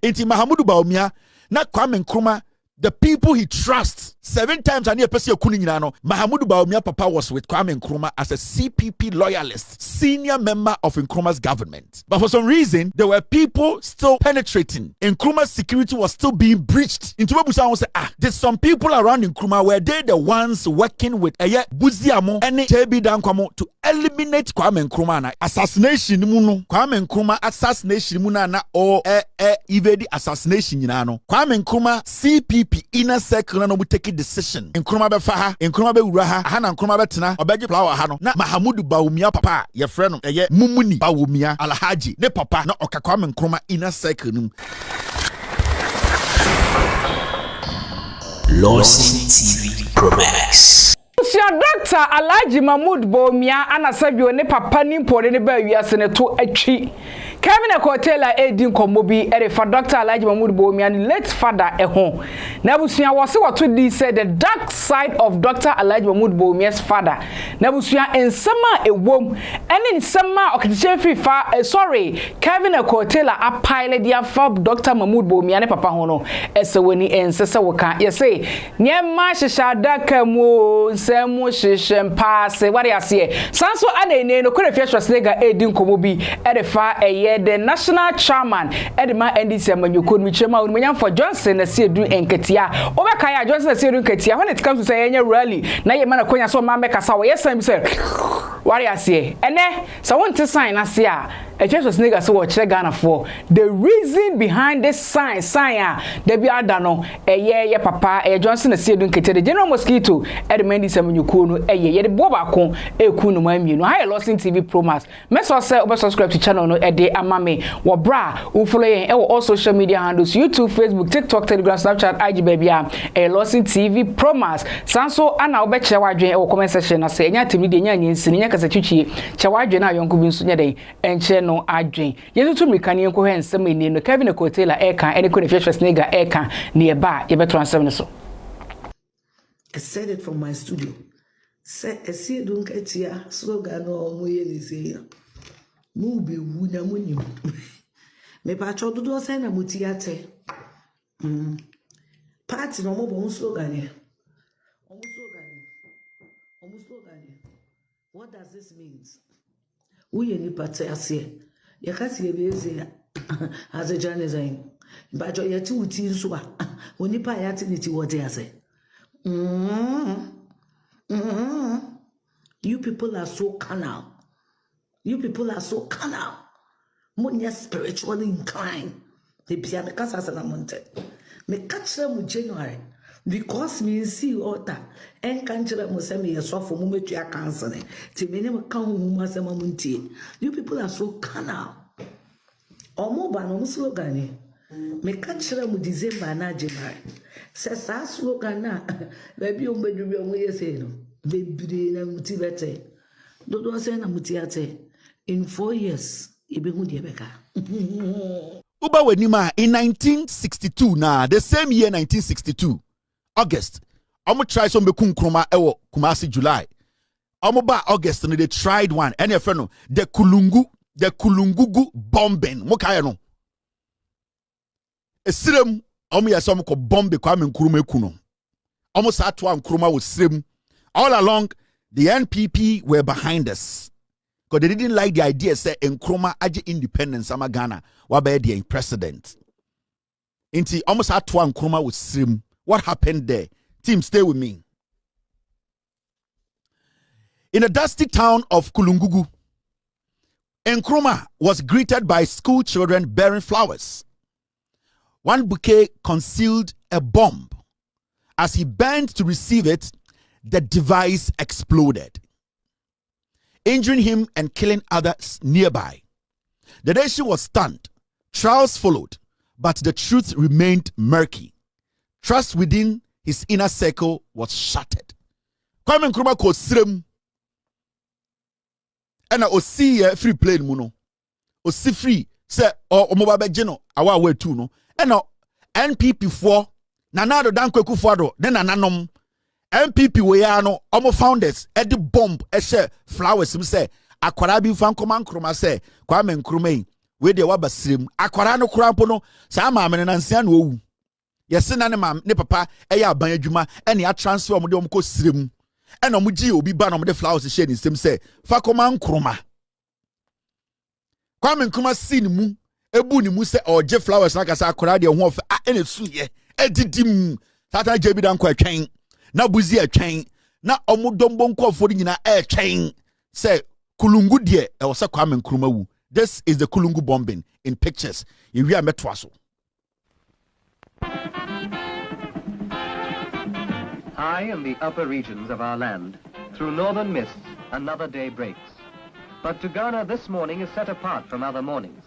Inti Mahamudu Bawumia na Kwame Nkrumah, the people he trusts 7 times and Mahamudu Bawumia papa was with Kwame Nkrumah as a CPP loyalist, senior member of Nkrumah's government. But for some reason, there were people still penetrating. Nkrumah's security was still being breached. Into Babusa say, there's some people around Nkrumah were they the ones working with Buziamo and Tebi Dankwamo to eliminate Kwame Nkrumah. Assassination muno. Kwame Nkrumah assassination munana or evade assassination yinano. Kwame Nkrumah CPP inner circle no take decision. Nkrumah be faha, Nkrumah be uraha, hana Nkrumah be tena, obeje flower hano. Na Mahamudu Bawumia papa, ye friend no Mumuni Bawumia Alhaji, ne papa na oka Kwame Nkrumah inner circle num. LORDSON TV Promax. Dr. Alhaji Mahmood Bawumia anasabio ne papa ni mpore ne ba wiase ne to atwi Kevin Ekotela edin komobi for Dr. Alhaji Mahmood Bawumia ni late father eho na busua wose wato di said the dark side of Dr. Alhaji Mahmood Bawumia's father na busua ensema ewom ene ensema okitiche fifa sorry Kevin Ekotela a pilot dia for Dr. Mahmood Bawumia ne papa ho no esewoni ensese woka yese nyema hihada kamu semu shishem pass what you say sanso anene no kore fiashwa snega edin komobi fa the national chairman edema NDC amanyoko mi chema onumanya for Johnson na siedu enketia obeka ya Johnson na siedu enketia when it comes to say any rally na ye mana konya so ma meka sa wo yes am say what you say ene so won to sign ase a fiashwa snega so wo kire Ghana for the reason behind this sign there be ada no ye papa Johnson na siedu enketia the general mosquito edema NDC amanyoko no ye de boba ko eku no ma mienu hi LORDSON TV Promax me so say obe subscribe to channel no ede amame wo bra wo follow yen all social media handles YouTube, Facebook, TikTok, Telegram, Snapchat, IG baby LORDSON TV Promax sanso ana obe kire wadwen e comment section na say enya timi de enya nyinsini nya kasa twitwi kire wadwen na yonko bi nso nya den enche no adwen yetutu mirikani enko he nsem eni no Kevin Ekotela eka ene ko ne fiashwa snega eka ne ba ye beto ansem ne so. I said it from my studio. Say esi don't ketia slogan no mo ye ni say mu be wu na mu nim me pa cho dodo say na mutiate party no mo bo slogan ye omo slogan what does this mean we ye ni party ase ye ka se be eze as a journalist ba jo ye ti uti nso a oni pa ya ti ni ti what ase You people are so carnal. Munya spiritually inclined. They be an casa monte. Me catch them with January. Because me see water and can't semi a soft for moment you are canceling. To minimum count. You people are so carnal. Or more by no slogan. Me catch them with December na January. Says that slogan na baby on bedroom way say no. Baby na mutibete. Dodo say na mutiate. In 4 years, ibe hu de beka. Uba wenima in 1962 na the same year 1962 August. Omo try some beku Nkrumah ewo Kumasi July. Omo ba August no they tried one. Any friend no the Kulungugu bombing. Mo kaya no. Esirem omo ya some ko bomb Kwame Nkrumah kuno. Omo sa to Nkrumah was sirem. All along the NPP were behind us. Because they didn't like the idea say Nkrumah aje independence ama Ghana wabe the president. Inti almost at one Nkrumah was slim. What happened there? Team, stay with me. In the dusty town of Kulungugu, Nkrumah was greeted by school children bearing flowers. One bouquet concealed a bomb. As he bent to receive it, the device exploded, injuring him and killing others nearby. The nation was stunned. Trials followed, but the truth remained murky. Trust within his inner circle was shattered. Kwame Nkrumah ko srem. Ena osi free plane muno. Osi free say o moba be geno awa we tu no. Ena NPP 4 na nado dan kweku fado den nananom MPP we are no omo founders e the bomb e share flowers him say akwara bi fan Nkrumah say Kwame Nkrumah we de waba sirem akwara no kura mpo no saa maame na nsia na owu yesi na ne papa eya aban adwuma ene ya transfer omde omko sirem ene omgi obi ba na omde flowers share ni sem se fa koma nkroma Kwame Nkrumah sin mu ebu ni mu se oje flowers na kasa akwara de ho of ene suye edidim tata jebi dan kwa atwen na buzi atwen na omudombo nkofo nyina atwen se kulungu de e wo se Kwame Nkrumah wu. This is the Kulungu bombing in pictures. You are metwaso. High in the upper regions of our land, through northern mists, another day breaks. But to Ghana, this morning is set apart from other mornings.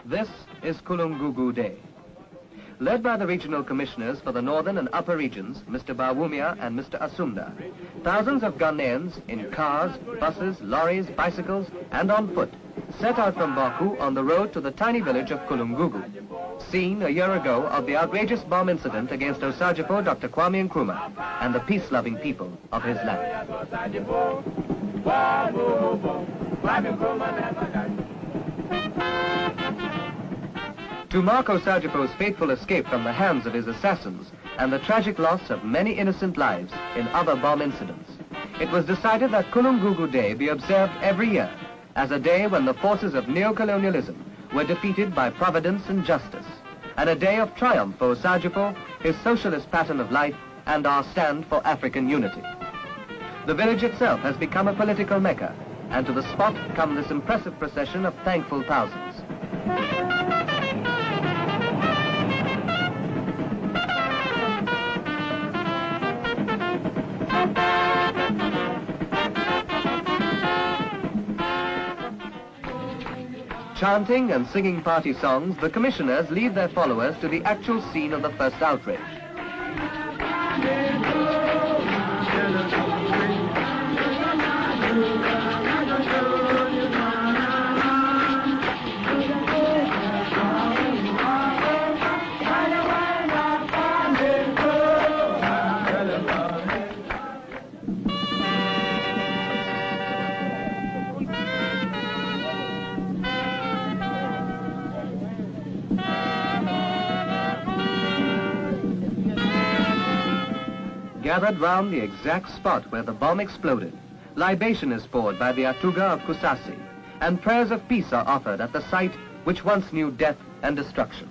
This is Kulungugu Day. Led by the regional commissioners for the northern and upper regions, Mr. Bawumia and Mr. Asumda, thousands of Ghanaians in cars, buses, lorries, bicycles, and on foot set out from Baku on the road to the tiny village of Kulungugu, scene a year ago of the outrageous bomb incident against Osagyefo Dr. Kwame Nkrumah and the peace-loving people of his land. To mark Osagyefo's fateful escape from the hands of his assassins and the tragic loss of many innocent lives in other bomb incidents, it was decided that Kulungugu Day be observed every year as a day when the forces of neo-colonialism were defeated by providence and justice, and a day of triumph for Osagyefo, his socialist pattern of life, and our stand for African unity. The village itself has become a political mecca, and to the spot come this impressive procession of thankful thousands. Chanting and singing party songs, the commissioners lead their followers to the actual scene of the first outrage. Gathered round the exact spot where the bomb exploded, libation is poured by the Atuga of Kusasi, and prayers of peace are offered at the site which once knew death and destruction.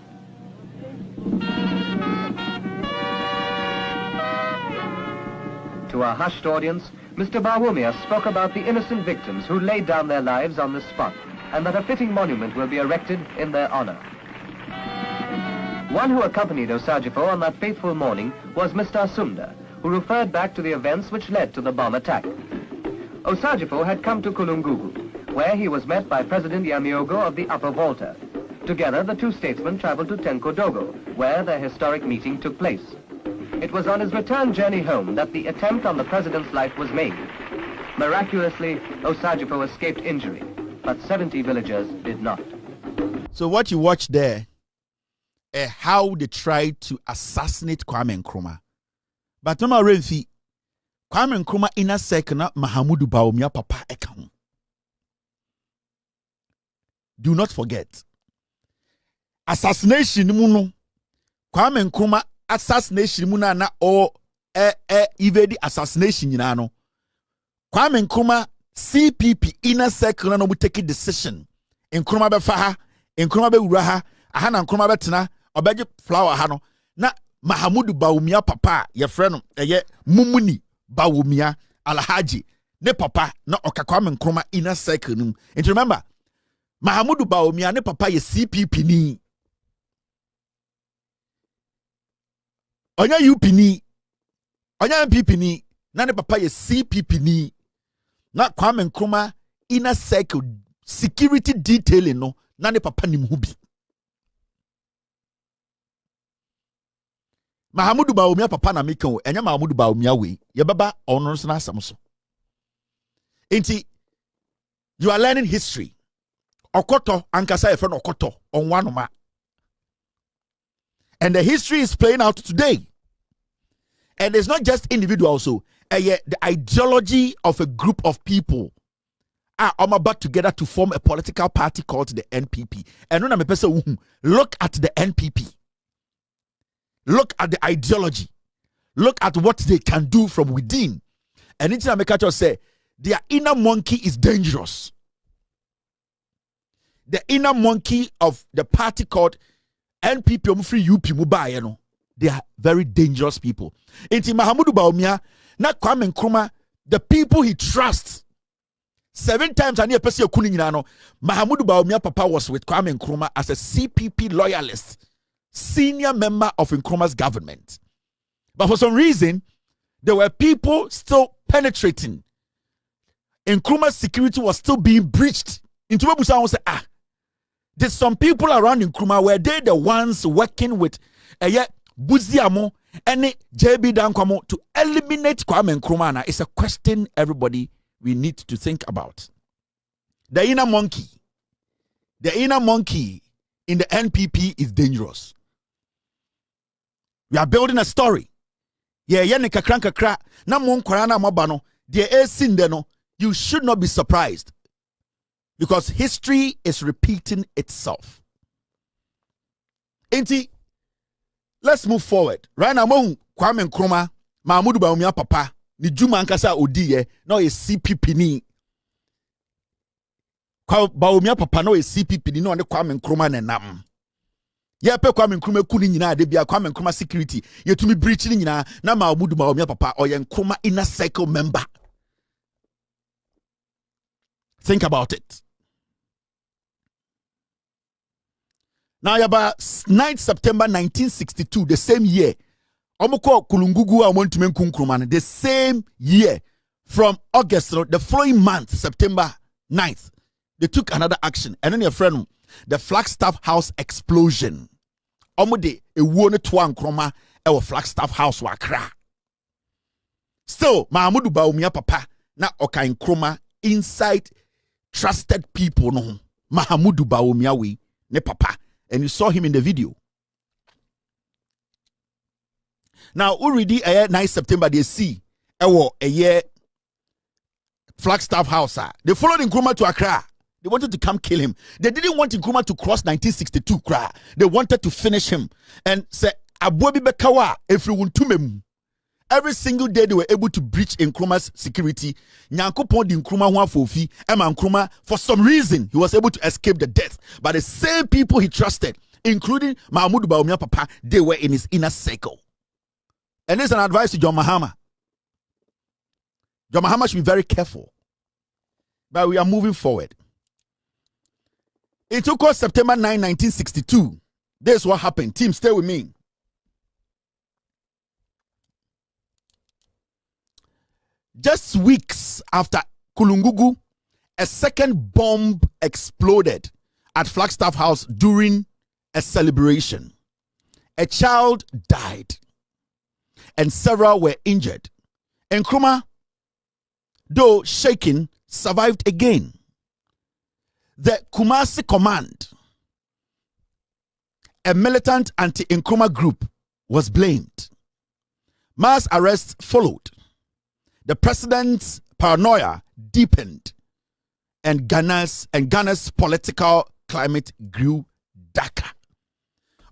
To our hushed audience, Mr. Bawumia spoke about the innocent victims who laid down their lives on this spot, and that a fitting monument will be erected in their honor. One who accompanied Osagyefo on that fateful morning was Mr. Asumda, who referred back to the events which led to the bomb attack. Osagyefo had come to Kulungugu, where he was met by President Yamiogo of the Upper Volta. Together, the two statesmen traveled to Tenkodogo, where their historic meeting took place. It was on his return journey home that the attempt on the president's life was made. Miraculously, Osagyefo escaped injury, but 70 villagers did not. So what you watch there, how they tried to assassinate Kwame Nkrumah. But no matter Kwame Nkrumah inner circle na Mahamudu Bawumia papa account. Do not forget. Assassination muno. Kwame Nkrumah assassination muna na o evade assassination yinano. Kwame Nkrumah CPP inner circle na no mu take decision. Nkrumah be faha, Nkrumah be uraha, aha na Nkrumah be tena, obeje flower ha no. Na Mahamudu Bawumia papa ye friend eye Mumuni Bawumia Alhaji ne papa na Kwame Nkrumah inner circle num. And remember Mahamudu Bawumia ne papa ye CPP ni. Onya UP ni. Onya MPP ni. Na ne papa ye CPP ni. Na Kwame Nkrumah inner circle security detailing no na ne papa ni mhubi. Mahamudu Bawumia papa na meka o enya Mahamudu Bawumia we ye baba ono so na asam so enti you are learning history okoto ankasa ye friend okoto onwanoma and the history is playing out today, and it's not just individuals so the ideology of a group of people about together to form a political party called the NPP. And when I'm a person, look at the NPP. Look at the ideology. Look at what they can do from within. And it's a catch say their inner monkey is dangerous. The inner monkey of the party called NPP Free UP Mubaya, they are very dangerous people. Inti Mahamudu Bawumia, na Kwame Nkrumah, the people he trusts. 7 times I need a person Mahamudu Bawumia Papa was with Kwame Nkrumah as a CPP loyalist, senior member of Nkrumah's government. But for some reason, there were people still penetrating. Nkrumah's security was still being breached. Into what Busa say, there's some people around Nkrumah where they the ones working with Buziamo and JB Dankwamo to eliminate Kwame Nkrumah. Now, it's a question everybody we need to think about. The inner monkey in the NPP is dangerous. We are building a story. Kakra. Na mon kwarana mabano. You should not be surprised. Because history is repeating itself. Let's move forward. Right now, Kwame Nkrumah, Mahamudu Bawumia Papa, ni Juma Ankasa Odiye, no a CPP ni. Bawumia Papa no a CPP ni no ane Kwame Nkrumah nenam. Pe Kwame Nkrumah kuni nyina de bia Kwame Nkrumah security. Yetumi breach ni nyina na Mahamudu Bawumia Papa or Nkrumah inner circle member. Think about it. Now, about 9th September 1962, the same year, Omoko Kulungugu and want to make Nkrumah, the same year, from August, the following month, September 9th, they took another action. And then your friend, the Flagstaff House explosion. Omode, a wone to Nkrumah, our Flagstaff House wakra. Still, Mahamudu Bawumia Papa, na oka Nkrumah inside trusted people, no. Mahamudu Bawumia we, ne papa. And you saw him in the video. Now, already a year 9 September, they see a year Flagstaff House. They followed Nkrumah to Accra. They wanted to come kill him. They didn't want Nkrumah to cross 1962 Accra. They wanted to finish him and say, Abobi Bekawa, every single day they were able to breach Nkrumah's security. Nyankopon di Nkrumah wan fofi, Nkrumah, for some reason, he was able to escape the death. But the same people he trusted, including Mahamudu Bawumia Papa, they were in his inner circle. And there's an advice to John Mahama. John Mahama should be very careful. But we are moving forward. It took us September 9, 1962. This is what happened. Team, stay with me. Just weeks after Kulungugu, a second bomb exploded at Flagstaff House during a celebration. A child died and several were injured. Nkrumah, though shaken, survived again. The Kumasi Command, a militant anti-Nkrumah group, was blamed. Mass arrests followed. The president's paranoia deepened, and Ghana's political climate grew darker.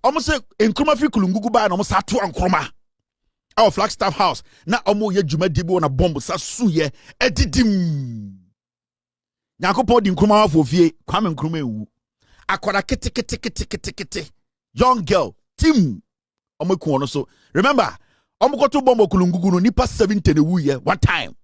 Almost Nkrumah fi Kulungugu ba na almost atu Nkrumah. Our Flagstaff House na omo ye djuma dibo na bomb sa suye edidim. Nyankopon di Nkrumah afo fie Kwame Nkrumah ewu. Akwara kete young girl Tim omo ku ono so. Remember Omukoto bombo Kulungugu no nipa 70 ne wuye one time.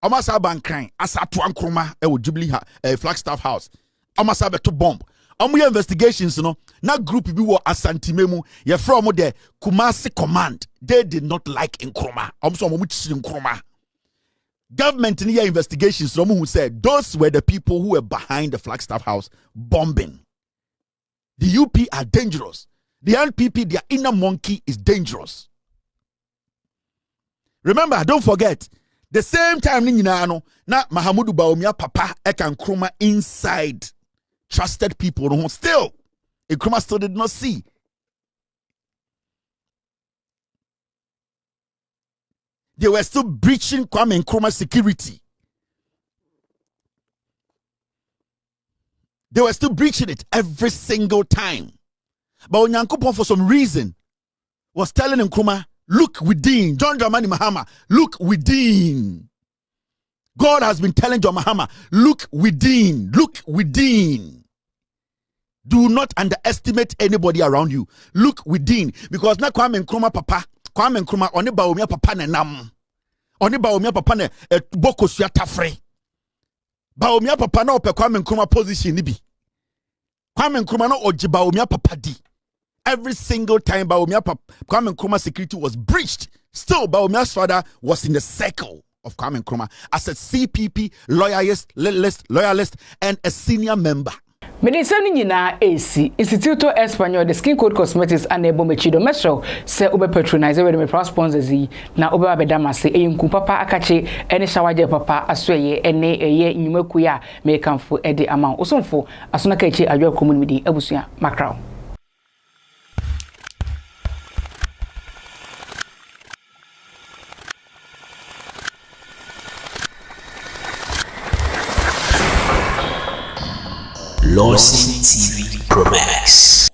Omasa bankran asa to Nkrumah e wo Jubilee Flagstaff House. Omasa beto bomb. Omuye investigations no na group bi wo asantimemu ye from the Kumasi Command. They did not like Nkrumah. Omso omu chiri Nkrumah. Government in your investigations who said those were the people who were behind the Flagstaff House bombing. The UP are dangerous. The NPP, their inner monkey, is dangerous. Remember, don't forget, the same time na Mahamudu Bawumia Papa Eka Nkrumah inside trusted people who still Nkrumah still did not see. They were still breaching Kwame Nkrumah's security. They were still breaching it every single time. But Onyankopon, for some reason, was telling Nkrumah, look within. John Dramani Mahama, look within. God has been telling John Mahama, look within. Look within. Do not underestimate anybody around you. Look within. Because na Kwame Nkrumah papa, Kwame Nkrumah, oni Bawumia papa ne nam. Oni Bawumia papa ne boko suya tafre. Bawumia papa na ope Kwame Nkrumah position ni bi. Kwame Nkrumah na oji Bawumia papa di. Every single time Kwame Nkrumah security was breached, still Bawumia's father was in the circle of Kwame Nkrumah as a CPP loyalist and a senior member. Medicine nyina AC Instituto Español de Skin Code Cosmetics and Ebo Mechido Metro se obe patronize we me sponsors yi na obe abedama se eyinku papa akache ene shawaje papa asoye ene eye nyumaku ya me kanfo ede ama osomfo asona kache adwa community abusua makraw. LORDSON TV Pro Max.